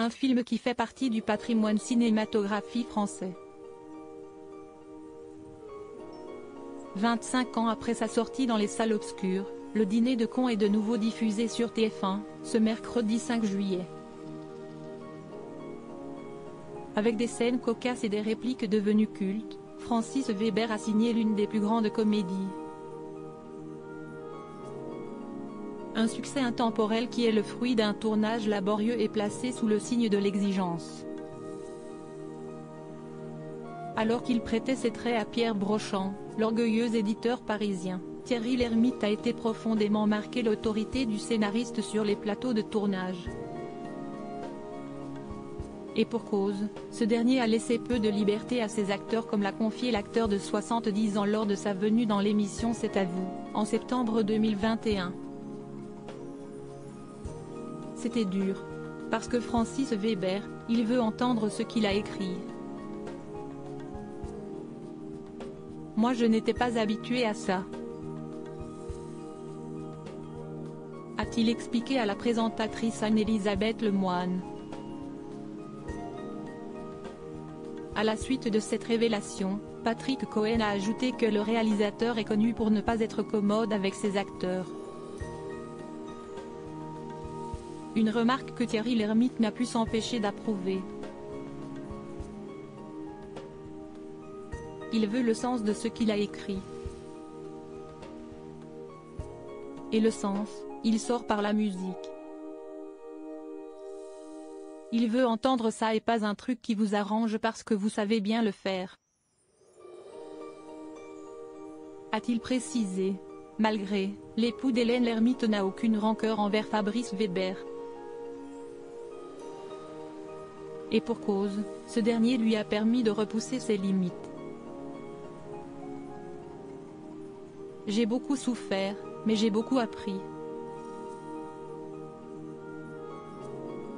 un film qui fait partie du patrimoine cinématographique français. 25 ans après sa sortie dans les salles obscures, Le Dîner de cons est de nouveau diffusé sur TF1, ce mercredi 5 juillet. Avec des scènes cocasses et des répliques devenues cultes, Francis Weber a signé l'une des plus grandes comédies. Un succès intemporel qui est le fruit d'un tournage laborieux et placé sous le signe de l'exigence. Alors qu'il prêtait ses traits à Pierre Brochand, l'orgueilleux éditeur parisien, Thierry Lhermitte a été profondément marqué l'autorité du scénariste sur les plateaux de tournage. Et pour cause, ce dernier a laissé peu de liberté à ses acteurs comme l'a confié l'acteur de 70 ans lors de sa venue dans l'émission C'est à vous, en septembre 2021. C'était dur. Parce que Francis Weber, il veut entendre ce qu'il a écrit. Moi je n'étais pas habitué à ça. A-t-il expliqué à la présentatrice Anne-Elisabeth Lemoine. À la suite de cette révélation, Patrick Cohen a ajouté que le réalisateur est connu pour ne pas être commode avec ses acteurs. Une remarque que Thierry Lhermitte n'a pu s'empêcher d'approuver. Il veut le sens de ce qu'il a écrit. Et le sens, il sort par la musique. Il veut entendre ça et pas un truc qui vous arrange parce que vous savez bien le faire. A-t-il précisé. Malgré, l'époux d'Hélène Lhermitte n'a aucune rancœur envers Fabrice Weber. Et pour cause, ce dernier lui a permis de repousser ses limites. J'ai beaucoup souffert, mais j'ai beaucoup appris.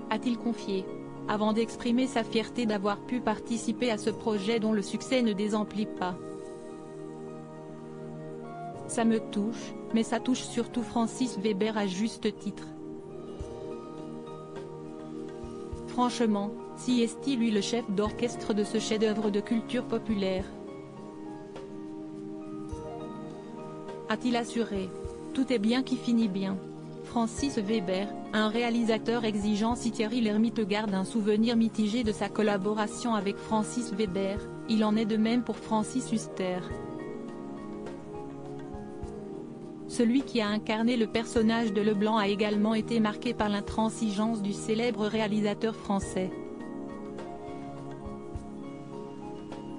A-t-il confié, avant d'exprimer sa fierté d'avoir pu participer à ce projet dont le succès ne désemplit pas. Ça me touche, mais ça touche surtout Francis Weber à juste titre. Franchement, si est-il lui le chef d'orchestre de ce chef-d'œuvre de culture populaire? A-t-il assuré. Tout est bien qui finit bien. Francis Weber, un réalisateur exigeant. Si Thierry Lhermitte garde un souvenir mitigé de sa collaboration avec Francis Weber, il en est de même pour Francis Huster. Celui qui a incarné le personnage de Leblanc a également été marqué par l'intransigeance du célèbre réalisateur français.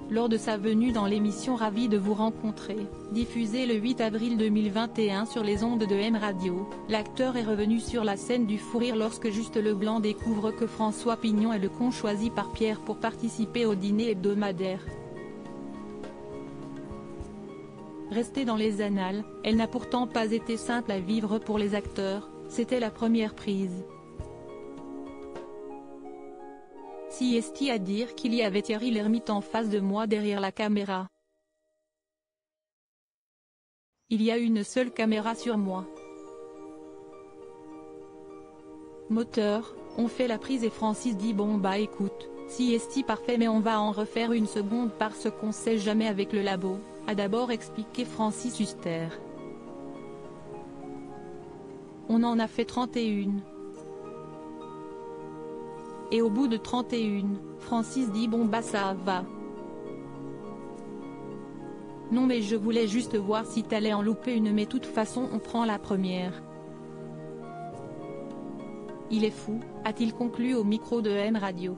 Lors de sa venue dans l'émission Ravi de vous rencontrer, diffusée le 8 avril 2021 sur les ondes de M Radio, l'acteur est revenu sur la scène du fou rire lorsque Juste Leblanc découvre que François Pignon est le con choisi par Pierre pour participer au dîner hebdomadaire. Restée dans les annales, elle n'a pourtant pas été simple à vivre pour les acteurs, c'était la première prise. Si est-il à dire qu'il y avait Thierry Lhermitte en face de moi derrière la caméra. Il y a une seule caméra sur moi. Moteur, on fait la prise et Francis dit bon bah écoute, si est parfait mais on va en refaire une seconde parce qu'on sait jamais avec le labo, a d'abord expliqué Francis Huster. On en a fait 31. Et au bout de 31, Francis dit bon bah ça va. Non mais je voulais juste voir si t'allais en louper une mais toute façon on prend la première. Il est fou, a-t-il conclu au micro de M Radio.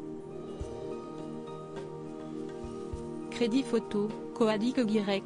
Crédit photo, Coadic Guirec.